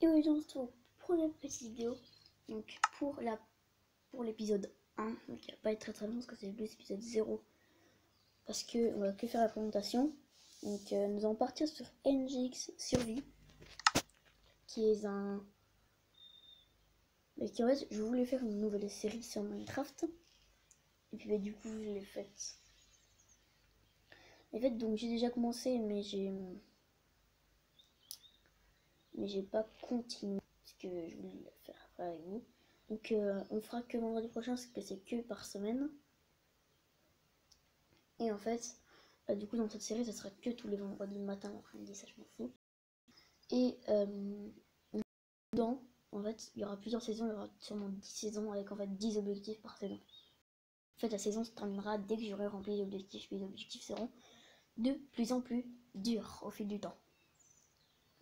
Et aujourd'hui on se retrouve pour une petite vidéo. Donc pour l'épisode 1, donc il va pas être très long parce que c'est l'épisode 0. Parce que on va que faire la présentation. Donc nous allons partir sur NGX Survie. Qui est un... Mais qui en fait je voulais faire une nouvelle série sur Minecraft. Et puis du coup je l'ai faite. En fait donc j'ai déjà commencé mais j'ai pas continué. Parce que je voulais le faire après avec vous. Donc on fera que vendredi prochain parce que c'est que par semaine. Et en fait, du coup dans cette série ça sera que tous les vendredis matin, après-midi, ça je m'en fous. Et dedans, en fait, il y aura plusieurs saisons, il y aura sûrement 10 saisons avec en fait 10 objectifs par saison. En fait la saison se terminera dès que j'aurai rempli les objectifs, puis les objectifs seront de plus en plus durs au fil du temps.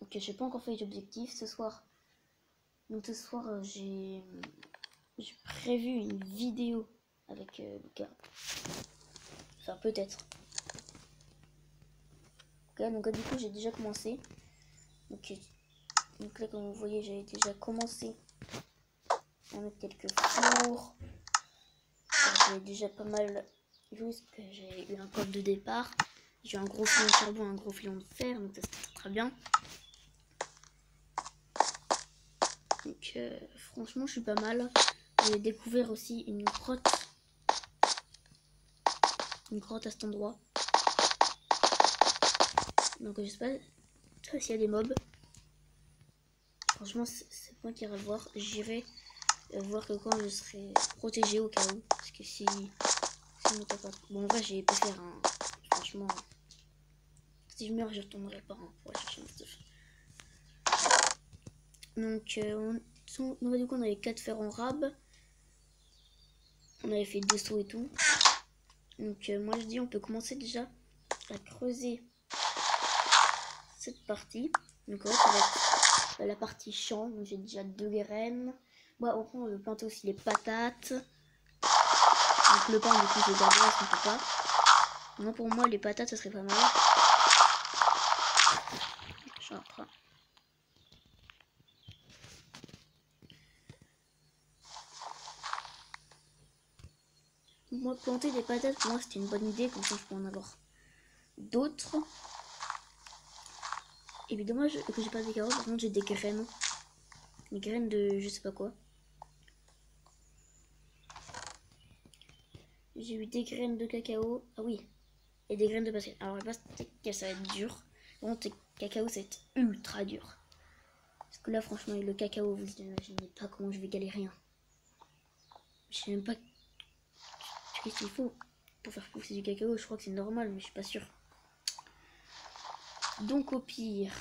Donc j'ai pas encore fait les objectifs ce soir. Donc ce soir j'ai prévu une vidéo avec Lucas. Enfin peut-être. Ok, donc du coup j'ai déjà commencé. Donc là comme vous voyez j'ai déjà commencé à mettre quelques fours. J'ai déjà pas mal juste que j'ai eu un code de départ. J'ai un gros filon de charbon, un gros filon de fer, donc ça c'est très bien. Donc franchement je suis pas mal. J'ai découvert aussi une grotte à cet endroit. Donc je sais pas s'il y a des mobs. Franchement c'est moi qui irai voir. J'irai voir que quand je serai protégé au cas où. Parce que si on pas... Bon en vrai j'ai pu faire un... Franchement si je meurs je retournerai pas pour aller chercher mon stuff. Donc du coup on avait 4 fers en rab. On avait fait 2 sauts et tout. Donc moi je dis on peut commencer déjà à creuser cette partie. Donc en fait ça va être la partie champ. Donc j'ai déjà 2 graines. Bon, on veut planter aussi les patates. Donc le pain du coup je vais garder parce qu'on peut pas. Non, pour moi les patates ça serait pas mal. Moi planter des patates pour moi c'était une bonne idée, comme ça je peux en avoir d'autres. Et puis dommage que j'ai pas des carottes, par contre j'ai des graines. Des graines de je sais pas quoi. J'ai eu des graines de cacao. Ah oui. Et des graines de pastel. Alors je sais pas que ça va être dur. Par contre cacao ça va être ultra dur. Parce que là franchement avec le cacao vous imaginez pas comment je vais galérer. Hein. Je sais même pas qu'est-ce qu'il faut pour faire pousser du cacao. Je crois que c'est normal mais je suis pas sûre. Donc au pire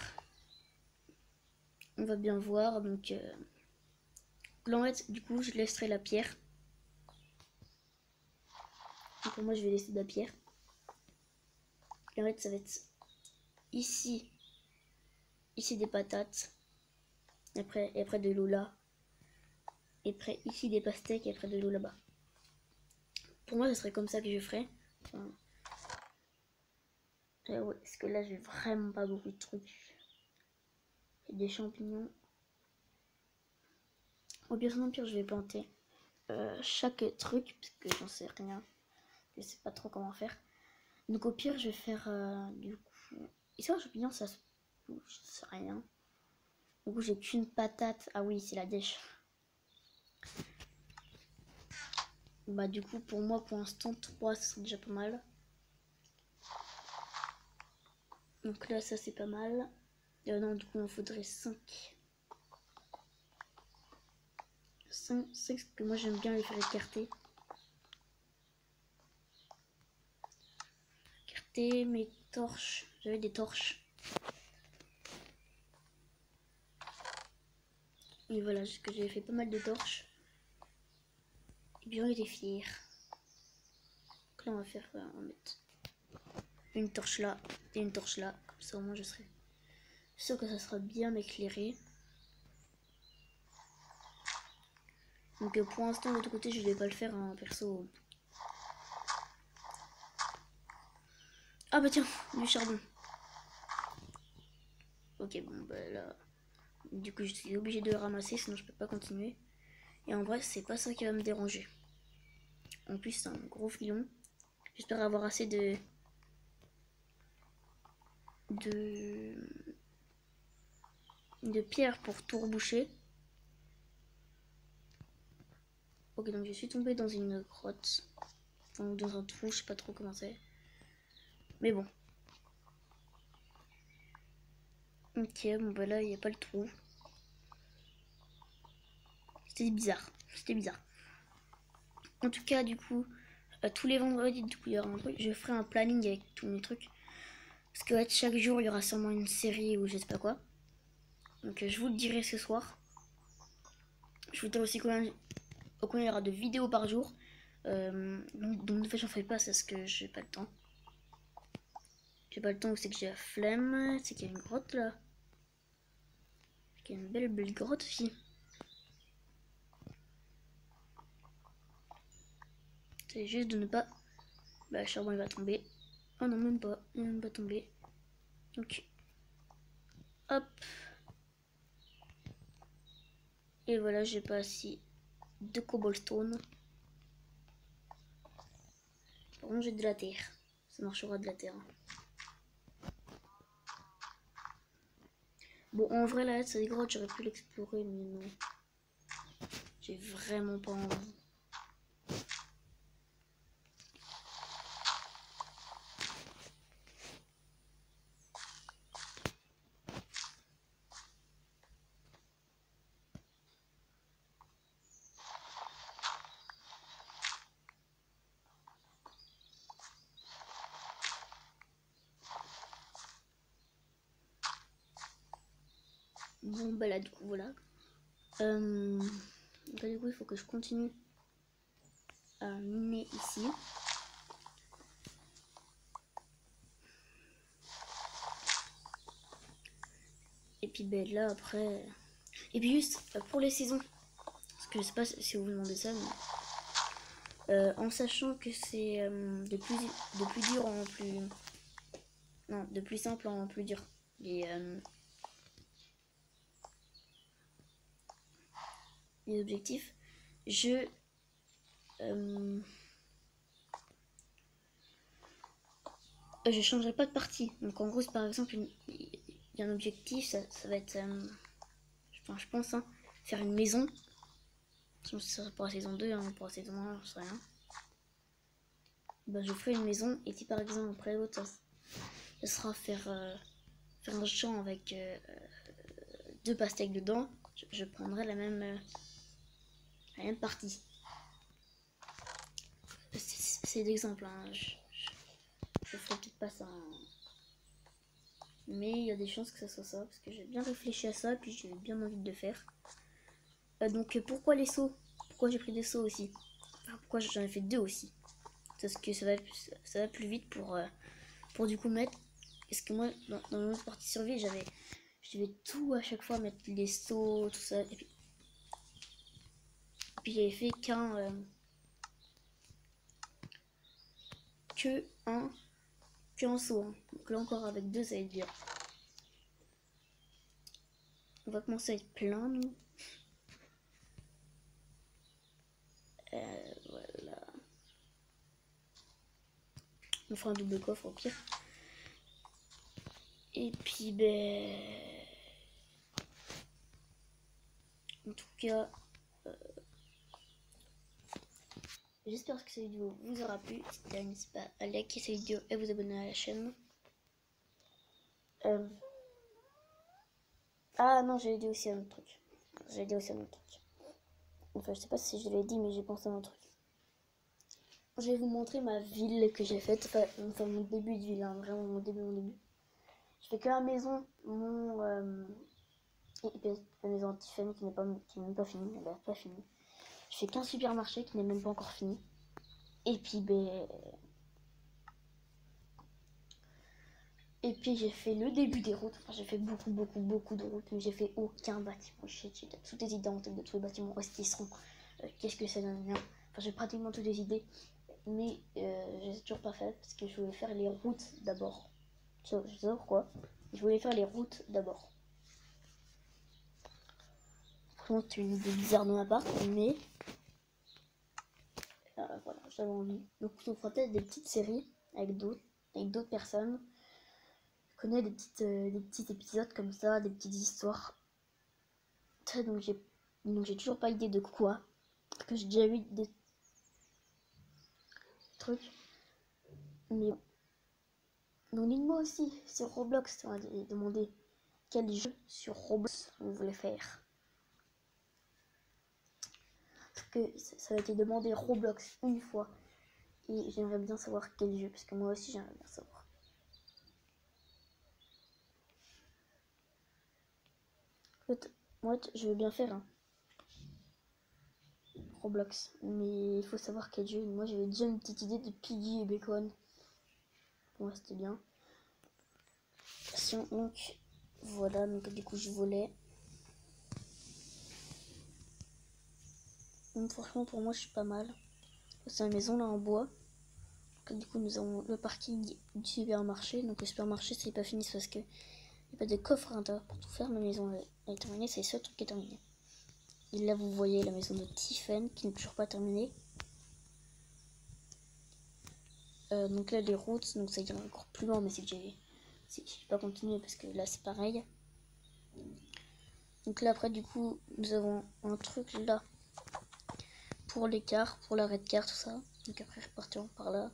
on va bien voir. Donc là en fait du coup je laisserai la pierre. Donc pour moi je vais laisser de la pierre. Et en fait ça va être ici des patates. Et après de l'eau là. Et après ici des pastèques et après de l'eau là-bas. Pour moi ce serait comme ça que je ferais. Enfin, ouais, parce que là j'ai vraiment pas beaucoup de trucs. J'ai des champignons. Au pire non pire je vais planter chaque truc parce que j'en sais rien. Je sais pas trop comment faire. Donc au pire je vais faire du coup. Et ça un champignon ça se pousse, je sais rien. Du coup j'ai qu'une patate. Ah oui c'est la dèche. Bah du coup pour moi pour l'instant 3 c'est déjà pas mal. Donc là ça c'est pas mal. Non du coup il en faudrait 5. 5 parce que moi j'aime bien les faire écarter. Écarter mes torches. J'avais des torches. Et voilà, parce que j'avais fait pas mal de torches. Et bien j'étais fière. Donc là on va faire, on va mettre une torche là et une torche là. Comme ça au moins je serai sûr que ça sera bien éclairé. Donc pour l'instant de l'autre côté je vais pas le faire en perso. Ah bah tiens, du charbon. Ok bon bah là Du coup, je suis obligée de le ramasser, sinon je peux pas continuer. Et en vrai, c'est pas ça qui va me déranger. En plus, c'est un gros filon. J'espère avoir assez de pierres pour tout reboucher. Ok, donc je suis tombée dans une grotte. Enfin, dans un trou, je sais pas trop comment c'est. Mais bon. Ok, bon bah là, il n'y a pas le trou. C'était bizarre. C'était bizarre. En tout cas, du coup, tous les vendredis, du coup, il y aura un truc. Je ferai un planning avec tous mes trucs. Parce que ouais, chaque jour, il y aura sûrement une série ou je sais pas quoi. Donc je vous le dirai ce soir. Je vous dirai aussi combien il y aura de vidéos par jour. Donc en fait, j'en fais pas, c'est parce que j'ai pas le temps. J'ai pas le temps, c'est que j'ai la flemme. C'est qu'il y a une grotte là. Il y a une belle grotte aussi. C'est juste de ne pas... Bah, le charbon il va tomber. Oh non, même pas. Il va même pas tomber. Donc, hop. Et voilà, j'ai pas assez de cobblestone. Par contre, j'ai de la terre. Ça marchera de la terre. Bon, en vrai, là, cette grotte, j'aurais pu l'explorer, mais non. J'ai vraiment pas envie. Bon, bah là, du coup, voilà. Bah, du coup, il faut que je continue à miner ici. Et puis, ben là, après... Et puis juste, pour les saisons. Parce que je sais pas si vous vous demandez ça, mais... en sachant que c'est de plus dur en plus... Non, de plus simple en plus dur. Les objectifs. Je changerai pas de partie. Donc en gros, par exemple, il y a un objectif, ça va être, je pense, hein, faire une maison. Ça sera pour la saison 2, hein, pour la saison 1, je sais rien. Ben, je ferai une maison, et si par exemple, après l'autre, ça sera faire un champ avec 2 pastèques dedans, je prendrai la même partie. C'est l'exemple, hein. Je ferai peut-être pas ça, hein. Mais il y a des chances que ça soit ça, parce que j'ai bien réfléchi à ça, puis j'ai bien envie de le faire. Donc pourquoi les sauts? Pourquoi j'ai pris des sauts aussi? Enfin, pourquoi j'en ai fait 2 aussi? Parce que ça va plus vite pour du coup mettre... Parce que moi, dans l'autre partie survie, je devais tout à chaque fois mettre les sauts, tout ça. Et puis j'avais fait qu'un saut, hein. Donc là encore avec 2, ça va être dur. On va commencer à être plein, nous. Voilà. On fera un double coffre au pire. Et puis, ben... En tout cas... J'espère que cette vidéo vous aura plu. N'hésitez pas à liker cette vidéo et vous abonner à la chaîne. Ah non, j'avais dit aussi un autre truc. Enfin, je sais pas si je l'ai dit, mais j'ai pensé à un truc. Je vais vous montrer ma ville que j'ai faite. Enfin mon début de ville, hein, vraiment mon début. Je fais que la maison, la maison anti-famille qui n'est même pas finie. Elle n'est pas finie. Je fais qu'un supermarché qui n'est même pas encore fini. Et puis, j'ai fait le début des routes. Enfin, j'ai fait beaucoup de routes, mais j'ai fait aucun bâtiment. J'ai toutes les idées en tête de tous les bâtiments, où est-ce qu'ils seront, qu'est-ce que ça donne. Enfin, j'ai pratiquement toutes les idées, mais je les ai toujours pas fait parce que je voulais faire les routes d'abord. Je sais pas pourquoi. Je voulais faire les routes d'abord. franchement c'est une idée bizarre de ma part, mais voilà, j'avais envie. Donc on fera peut-être des petites séries avec d'autres personnes. Je connais des petits épisodes comme ça, des petites histoires. Donc j'ai toujours pas idée de quoi. Parce que j'ai déjà vu des trucs. Mais donc dites-moi aussi sur Roblox, on m'a demandé quel jeu sur Roblox vous voulez faire. Parce que ça a été demandé Roblox une fois. Et j'aimerais bien savoir quel jeu, parce que moi aussi j'aimerais bien savoir. Moi je veux bien faire un Roblox, mais il faut savoir quel jeu. Moi j'avais déjà une petite idée de Piggy et Bacon. Pour moi c'était bien. Donc voilà, donc du coup je volais. Donc franchement pour moi je suis pas mal. C'est une maison là en bois. Donc, du coup nous avons le parking du supermarché. Donc le supermarché c'est pas fini parce que il n'y a pas de coffre à l'intérieur pour tout faire. Ma maison elle est terminée, c'est le seul truc qui est terminé. Et là vous voyez la maison de Tiffen qui n'est toujours pas terminée. Donc là les routes, donc ça ira encore plus loin, mais c'est que j'ai pas continué parce que là c'est pareil. Donc là après du coup nous avons un truc là pour l'écart, pour l'arrêt de car, tout ça. Donc après repartirons par là.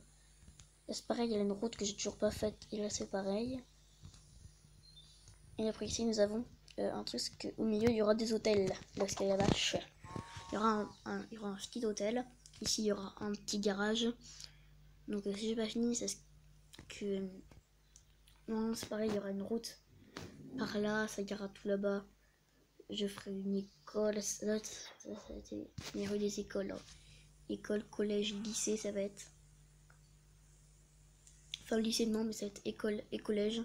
Là c'est pareil, il y a une route que j'ai toujours pas faite et là c'est pareil. Et après ici nous avons un truc, c'est qu'au milieu il y aura des hôtels, parce qu'il y a la vache. Il y aura un petit hôtel. Ici il y aura un petit garage. Donc si j'ai pas fini, c'est que non c'est pareil, il y aura une route par là, ça ira tout là-bas. Je ferai une école, ça a été les rues des écoles. Hein. École, collège, lycée, ça va être. Enfin lycée non, mais ça va être école et collège.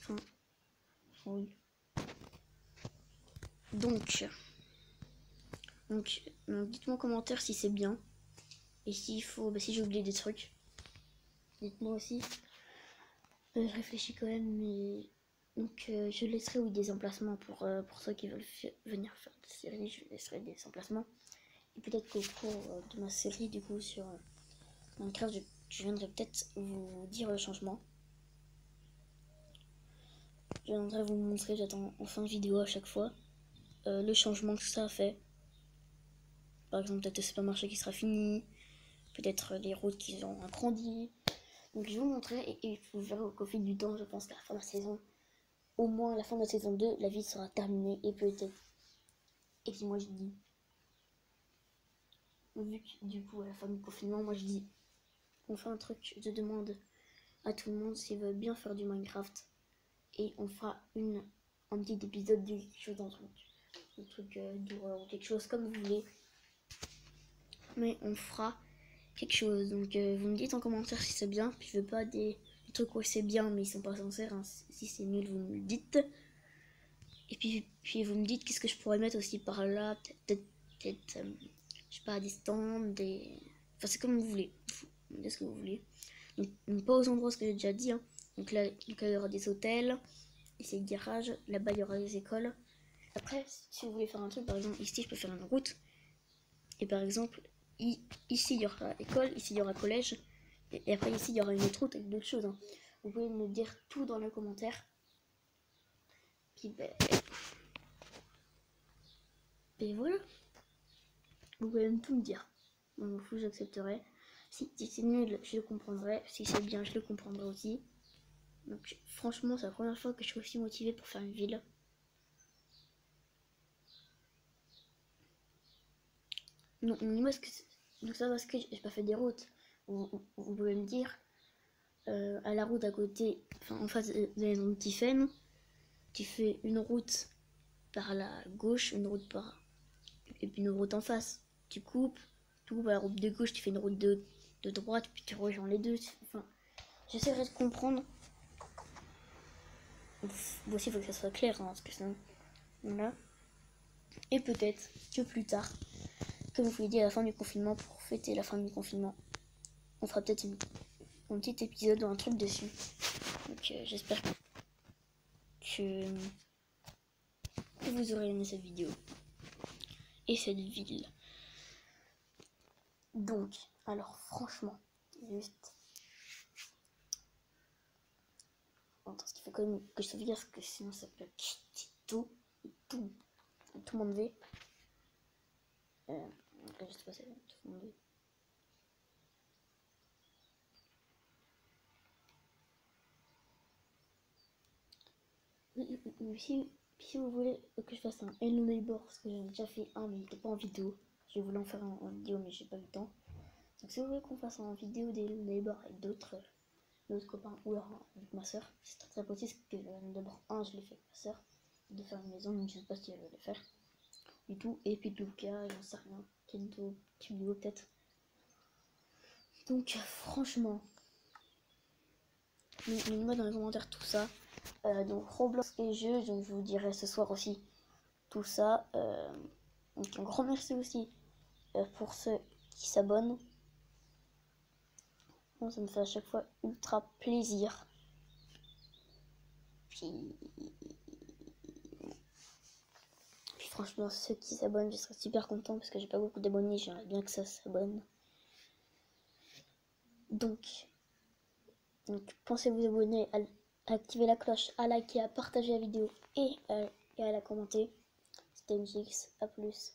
Enfin, oui. Donc dites-moi en commentaire si c'est bien. Et s'il faut, si j'ai oublié des trucs, dites-moi aussi. Je réfléchis quand même, mais donc je laisserai des emplacements pour ceux qui veulent venir faire des séries. Je laisserai des emplacements. Et peut-être qu'au cours de ma série, du coup, sur Minecraft, je viendrai peut-être vous dire le changement. Je viendrai vous montrer peut-être en fin de vidéo à chaque fois le changement que ça a fait. Par exemple, peut-être le supermarché qui sera fini, peut-être les routes qui ont agrandi. Donc je vais vous montrer et vous verrez au fil du temps, je pense qu'à la fin de la saison, au moins à la fin de la saison 2, la vie sera terminée et peut-être. Et puis moi je dis, vu que du coup à la fin du confinement, moi je dis, on fait un truc, je demande à tout le monde s'ils veulent bien faire du Minecraft et on fera un petit épisode de quelque chose, un truc d'horreur ou quelque chose comme vous voulez. Mais on fera quelque chose. Donc vous me dites en commentaire si c'est bien. Puis je veux pas des trucs où c'est bien mais ils sont pas sincères. Hein. Si c'est nul, vous me le dites. Et puis vous me dites qu'est-ce que je pourrais mettre aussi par là. Peut-être je sais pas, des stands, des. Enfin c'est comme vous voulez. Vous me dites ce que vous voulez. Donc pas aux endroits ce que j'ai déjà dit. Hein. Donc là il y aura des hôtels. Ici le garage. Là-bas il y aura des écoles. Après si vous voulez faire un truc, par exemple ici je peux faire une route. Et par exemple ici il y aura école, ici il y aura collège, et après ici il y aura une autre route avec d'autres choses. Hein. Vous pouvez me dire tout dans les commentaires. Puis et voilà. Vous pouvez même tout me dire. Donc j'accepterai. Si c'est nul, je le comprendrai. Si c'est bien, je le comprendrai aussi. Donc franchement, c'est la première fois que je suis aussi motivée pour faire une ville. Non, dis-moi ce que donc ça parce que j'ai pas fait des routes. Vous pouvez me dire à la route à côté, enfin en face de la maison de Tiffen, tu fais une route par la gauche, une route par et puis une route en face. Tu coupes à la route de gauche, tu fais une route de droite, puis tu rejoins les deux. Enfin, j'essaierai de comprendre. Moi aussi, il faut que ça soit clair, hein, parce que sinon, voilà. Et peut-être que plus tard, comme je vous l'ai dit à la fin du confinement, pour fêter la fin du confinement, on fera peut-être un petit épisode ou un truc dessus. Donc j'espère que que vous aurez aimé cette vidéo et cette ville. Donc, alors franchement, juste... Attends, ce qu'il faut quand même que je sauvegarde, parce que sinon ça peut quitter tout m'enlever. Je sais pas si tout m'enlever. Si vous voulez que je fasse un Hello Neighbor, parce que j'en ai déjà fait un, mais il n'était pas en vidéo. Je voulais en faire un en vidéo, mais j'ai pas eu le temps. Donc si vous voulez qu'on fasse en vidéo des Hello Neighbor avec d'autres copains, ou alors avec ma soeur, c'est très possible, parce que d'abord, je l'ai fait avec ma soeur, de faire une maison, donc je sais pas si elle va le faire du tout. Et puis Luca, j'en sais rien, Kento, petite vidéo peut-être. Donc franchement, mettez-moi dans les commentaires tout ça. Donc Roblox et jeux, donc je vous dirai ce soir aussi tout ça. Donc un grand merci aussi pour ceux qui s'abonnent. Bon, ça me fait à chaque fois ultra plaisir. Puis franchement, ceux qui s'abonnent, je serais super content parce que j'ai pas beaucoup d'abonnés, j'aimerais bien que ça s'abonne. Donc pensez à vous abonner, à activer la cloche, à liker, à partager la vidéo et à la commenter. C'était MJX, à plus.